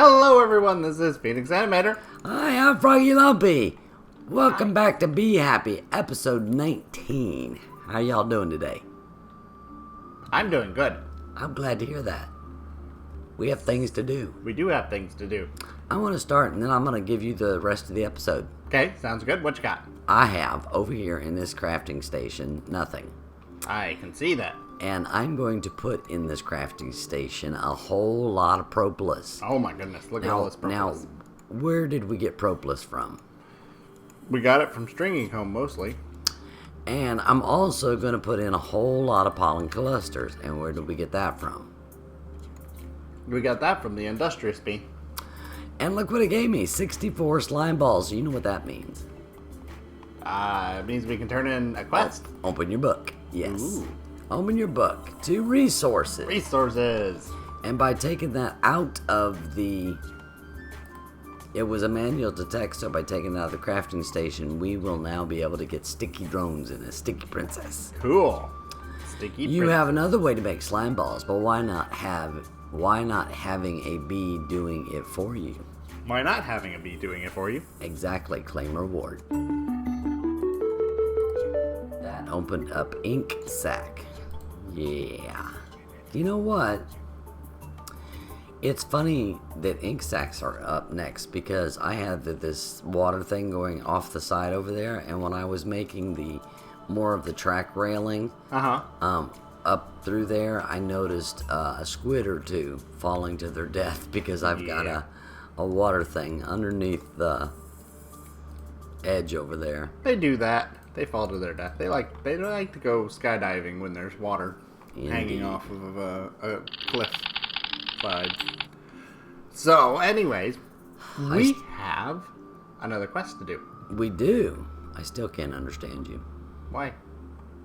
Hello everyone, this is Phenix Animator. Hi, I'm Froggy Lumpy. Welcome back to Be Happy, episode 19. How y'all doing today? I'm doing good. I'm glad to hear that. We have things to do. We do have things to do. I want to start, and then I'm going to give you the rest of the episode. Okay, sounds good. What you got? I have, over here in this crafting station, nothing. I can see that. And I'm going to put in this crafting station a whole lot of propolis. Oh my goodness, look at all this propolis. Now, where did we get propolis from? We got it from stringing comb mostly. And I'm also going to put in a whole lot of pollen clusters. And where did we get that from? We got that from the industrious bee. And look what it gave me, 64 slime balls. You know what that means? It means we can turn in a quest. Open your book. Yes. Ooh. Open your book to resources. Resources. And by taking that out of the... It was a manual to text, so by taking it out of the crafting station, we will now be able to get sticky drones in a sticky princess. Cool. Sticky You have another way to make slime balls, but why not having a bee doing it for you? Why not having a bee doing it for you? Exactly, claim reward. That opened up ink sack. Yeah. You know what? It's funny that ink sacks are up next because I had this water thing going off the side over there, and when I was making the more of the track railing up through there, I noticed a squid or two falling to their death because I've got a water thing underneath the edge over there. They do that. They fall to their death. They like to go skydiving when there's water hanging off of a cliff side. So, anyways, we have another quest to do. We do. I still can't understand you. Why?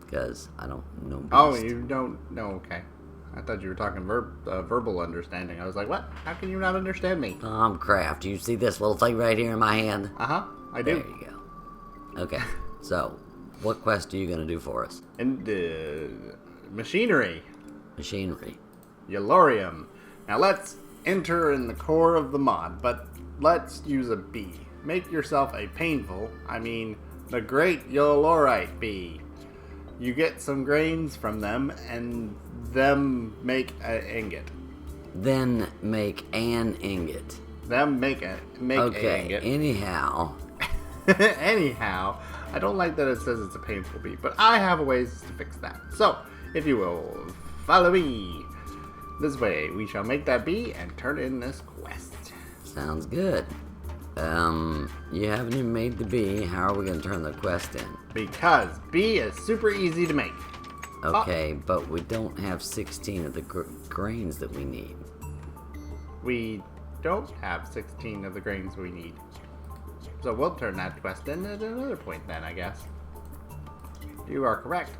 Because I don't know beast. Oh, you don't know? Okay. I thought you were talking verbal understanding. I was like, what? How can you not understand me? I'm Craft. You see this little thing right here in my hand? Uh-huh. I do. There you go. Okay. So, what quest are you going to do for us? And machinery. Machinery. Yellorium. Now let's enter in the core of the mod, but let's use a bee. Make yourself a the great Yellorite bee. You get some grains from them, and them make an ingot. Then make an ingot. Them make an ingot. Anyhow. Anyhow, I don't like that it says it's a painful bee, but I have ways to fix that. So, if you will, follow me. This way, we shall make that bee and turn in this quest. Sounds good. You haven't even made the bee. How are we going to turn the quest in? Because bee is super easy to make. Okay, but we don't have 16 of the grains that we need. We don't have 16 of the grains we need. So we'll turn that quest in at another point then, I guess. You are correct.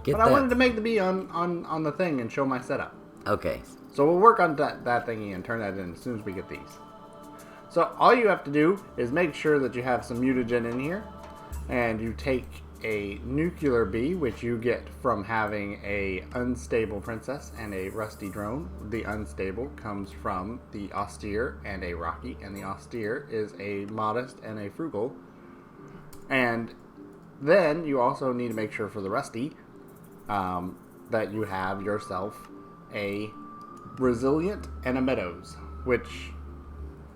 I wanted to make the bee on the thing and show my setup. Okay. So we'll work on that thingy and turn that in as soon as we get these. So all you have to do is make sure that you have some mutagen in here. And you take a nuclear bee, which you get from having a unstable princess and a rusty drone. The unstable comes from the austere and a rocky, and the austere is a modest and a frugal. And then you also need to make sure for the rusty that you have yourself a resilient and a meadows, which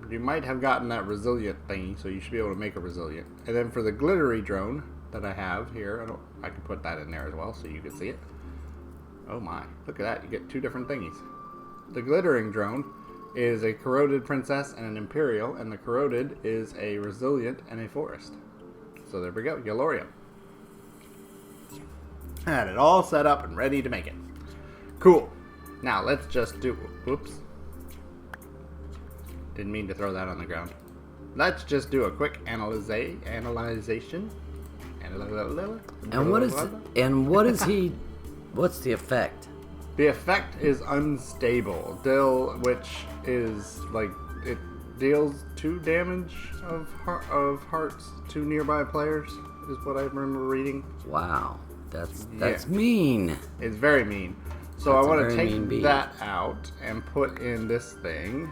you might have gotten that resilient thingy, so you should be able to make a resilient. And then for the glittery drone that I have here, I can put that in there as well so you can see it. Oh my, look at that, you get two different thingies. The glittering drone is a corroded princess and an imperial, and the corroded is a resilient and a forest. So there we go, Yellorium. Had it all set up and ready to make it. Cool. Now let's just do, whoops. Didn't mean to throw that on the ground. Let's just do a quick analyzation. And what's the effect? The effect is unstable. Which is like, it deals 2 damage of hearts to nearby players, is what I remember reading. Wow. That's mean. It's very mean. So I want to take that out and put in this thing.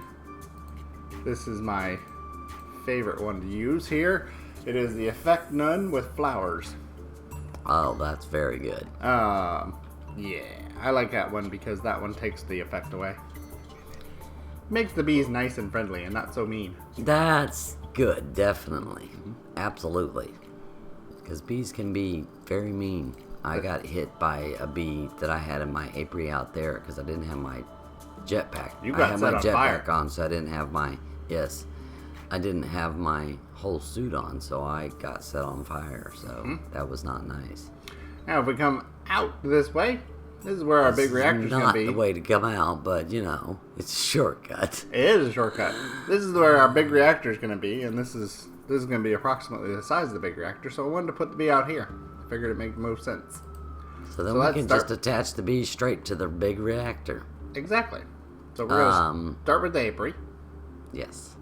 This is my favorite one to use here. It is the Effect None with flowers. Oh, that's very good. Yeah, I like that one because that one takes the effect away. Makes the bees nice and friendly and not so mean. That's good, definitely. Absolutely. Because bees can be very mean. I got hit by a bee that I had in my apiary out there because I didn't have my jetpack. You got I had set my on jetpack fire. on, so I didn't have my... Yes. I didn't have my whole suit on, so I got set on fire. So that was not nice. Now, if we come out this way, this is where our big reactor's going to be. Not the way to come out, but, you know, it's a shortcut. It is a shortcut. This is where our big reactor is going to be, and this is going to be approximately the size of the big reactor, so I wanted to put the bee out here. I figured it made the most sense. So then we can just attach the bee straight to the big reactor. Exactly. So we're going to start with the apiary. Yes.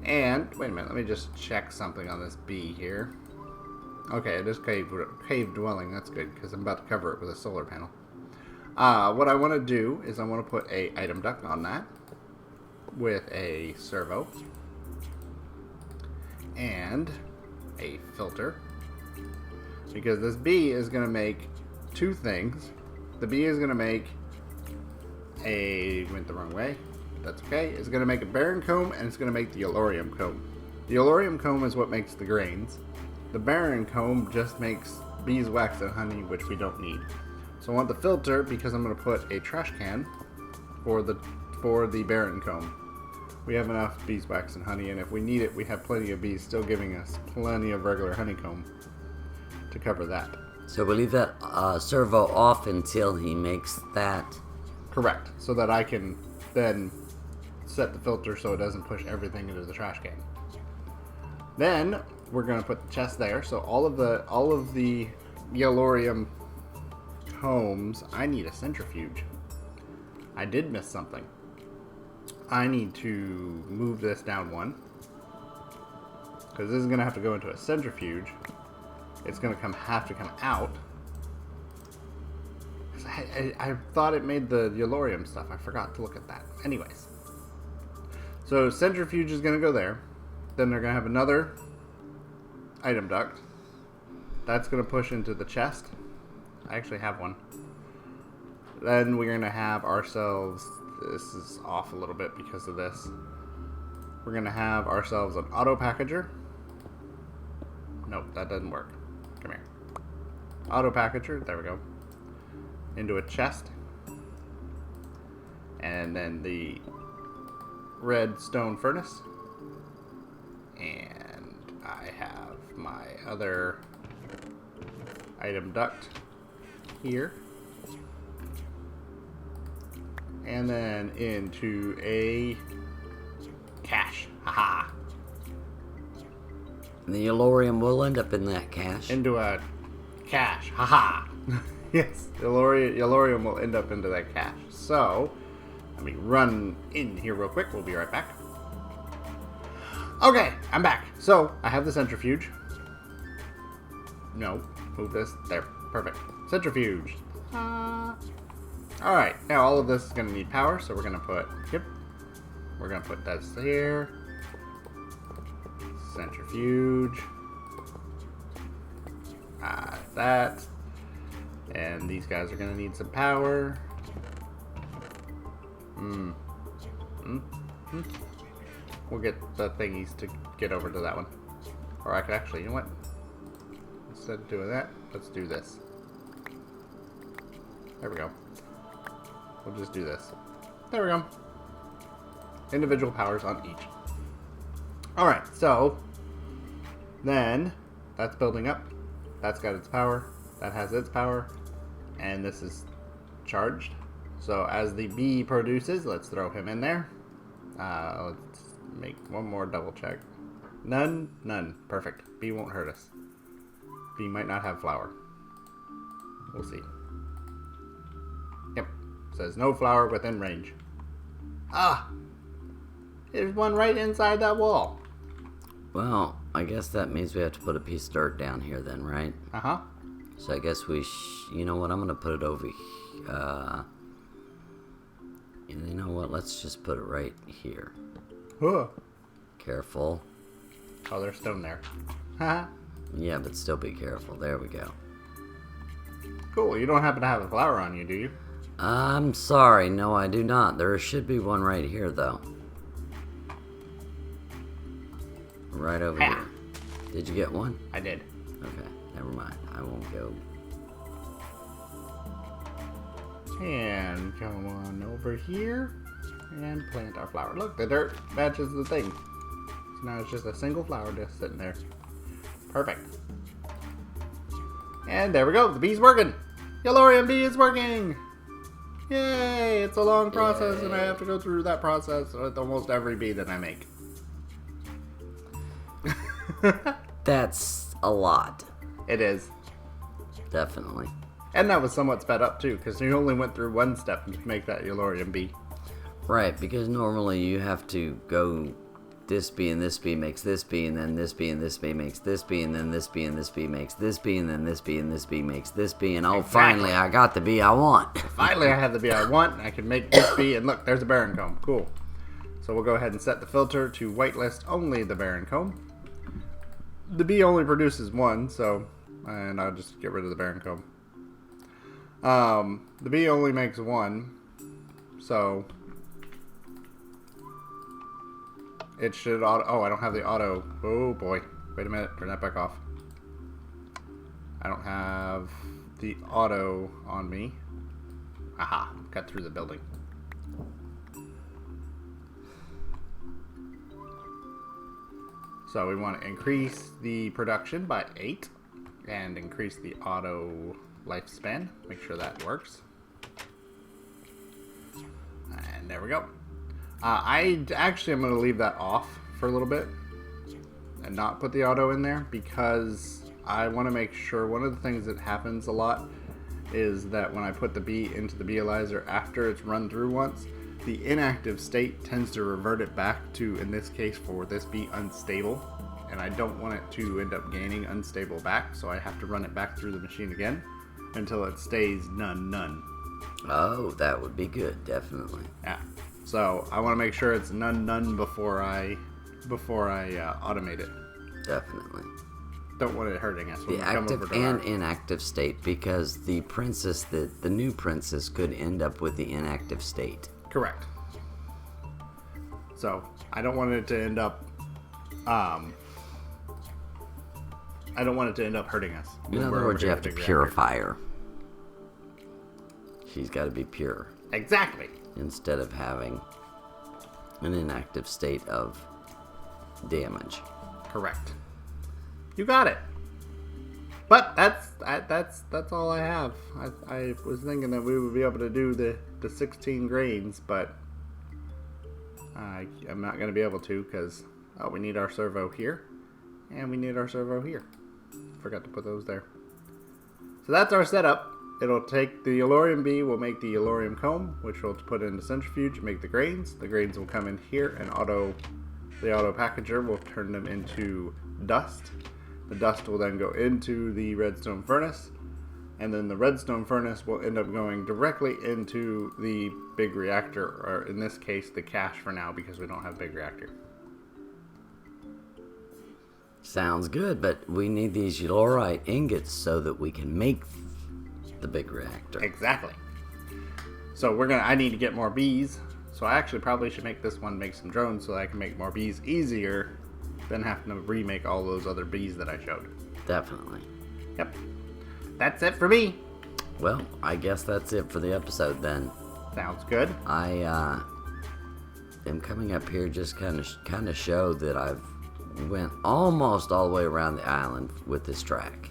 And, wait a minute, let me just check something on this bee here. Okay, it is cave dwelling. That's good, because I'm about to cover it with a solar panel. What I want to do is I want to put a item duct on that with a servo and a filter, because this bee is going to make two things. The bee is going to make went the wrong way. That's okay. It's going to make a barren comb, and it's going to make the Yellorium comb. The Yellorium comb is what makes the grains. The barren comb just makes beeswax and honey, which we don't need. So I want the filter because I'm going to put a trash can for the barren comb. We have enough beeswax and honey, and if we need it, we have plenty of bees still giving us plenty of regular honeycomb to cover that. So we leave that servo off until he makes that. Correct. So that I can then set the filter so it doesn't push everything into the trash can. Then we're going to put the chest there. So all of the Yellorium combs, I need a centrifuge. I did miss something. I need to move this down one, because this is going to have to go into a centrifuge. It's going to have to come out. I thought it made the Yellorium stuff. I forgot to look at that. Anyways. So centrifuge is going to go there. Then they're going to have another item duct. That's going to push into the chest. I actually have one. Then we're going to have ourselves... This is off a little bit because of this. We're going to have ourselves an auto packager. Nope, that doesn't work. Come here. Auto packager. There we go. Into a chest. And then the red stone furnace. And I have my other item duct here. And then into a cache. Haha. The Yellorium will end up in that cache. Into a cache. Haha. Yes, Yellorium will end up into that cache. So, let me run in here real quick. We'll be right back. Okay, I'm back. So, I have the centrifuge. No, move this. There, perfect. Centrifuge. Alright, now all of this is going to need power, so we're going to put, we're going to put this here. Centrifuge. That. And these guys are going to need some power. We'll get the thingies to get over to that one. Or I could actually, you know what? Instead of doing that, let's do this. There we go. We'll just do this. There we go. Individual powers on each. Alright, so then that's building up. That's got its power. That has its power. And this is charged. So as the bee produces, let's throw him in there. Let's make one more double check. None. None. Perfect. Bee won't hurt us. Bee might not have flour. We'll see. Yep. Says no flour within range. Ah! There's one right inside that wall. Well, I guess that means we have to put a piece of dirt down here then, right? Uh-huh. So I guess you know what, I'm going to put it over you know what, let's just put it right here. Huh. Careful. Oh, there's stone there. Haha. Yeah, but still be careful. There we go. Cool. You don't happen to have a flower on you, do you? I'm sorry. No, I do not. There should be one right here, though. Right over here. Did you get one? I did. Okay, never mind. I won't go. And come on over here and plant our flower. Look, the dirt matches the thing. So now it's just a single flower just sitting there. Perfect. And there we go. The bee's working. Yellorium bee is working. Yay! It's a long process, and I have to go through that process with almost every bee that I make. That's a lot. It is. Definitely. And that was somewhat sped up too, because you only went through one step to make that Yellorium bee. Right, because normally you have to go this bee and this bee makes this bee, and then this bee and this bee makes this bee, and then this bee and this bee makes this bee, and then this bee and this bee makes this bee, and oh, finally I got the bee I want. Finally I have the bee I want, and I can make this bee, and look, there's a barren comb. Cool. So we'll go ahead and set the filter to whitelist only the barren comb. The bee only produces one, so, and I'll just get rid of the barren comb. The bee only makes one, so it should auto. Oh, I don't have the auto. Oh boy. Wait a minute. Turn that back off. I don't have the auto on me. Aha. Cut through the building. So we want to increase the production by 8 and increase the auto lifespan. Make sure that works. And there we go. I actually am going to leave that off for a little bit and not put the auto in there because I want to make sure one of the things that happens a lot is that when I put the bee into the beealyzer after it's run through once, the inactive state tends to revert it back to, in this case for this bee, unstable. And I don't want it to end up gaining unstable back, so I have to run it back through the machine again until it stays none. Oh, that would be good, definitely. Yeah. So I want to make sure it's none before I automate it. Definitely. Don't want it hurting us when The we come active over to and inactive state, because the princess, the new princess, could end up with the inactive state. Correct. So I don't want it to end up. I don't want it to end up hurting us. In other words, you have to purify her. She's got to be pure. Exactly. Instead of having an inactive state of damage. Correct. You got it. But that's all I have. I was thinking that we would be able to do the 16 grains, but I'm not going to be able to because we need our servo here, and we need our servo here. Forgot to put those there. So that's our setup. It'll take the Yellorium bee, will make the Yellorium comb, which we'll put in the centrifuge, make the grains. The grains will come in here, and the auto packager will turn them into dust. The dust will then go into the redstone furnace, and then the redstone furnace will end up going directly into the big reactor, or in this case, the cache for now, because we don't have a big reactor. Sounds good, but we need these Yellorite ingots so that we can make the big reactor. Exactly. So I need to get more bees. So I actually probably should make this one make some drones so that I can make more bees easier than having to remake all those other bees that I showed. Definitely. Yep. That's it for me. Well, I guess that's it for the episode then. Sounds good. I am coming up here just kind of show that I've went almost all the way around the island with this track.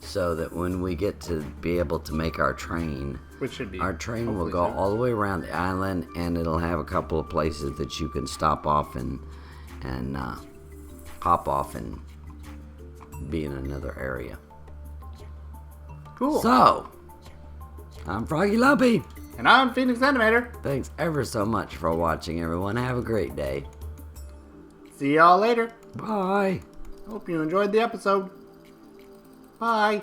So that when we get to be able to make our train, which should be, our train will go all the way around the island, and it'll have a couple of places that you can stop off and hop off and be in another area. Cool. So, I'm Froggy Lumpy. And I'm Phenix Animator. Thanks ever so much for watching, everyone. Have a great day. See y'all later. Bye. Hope you enjoyed the episode. Bye.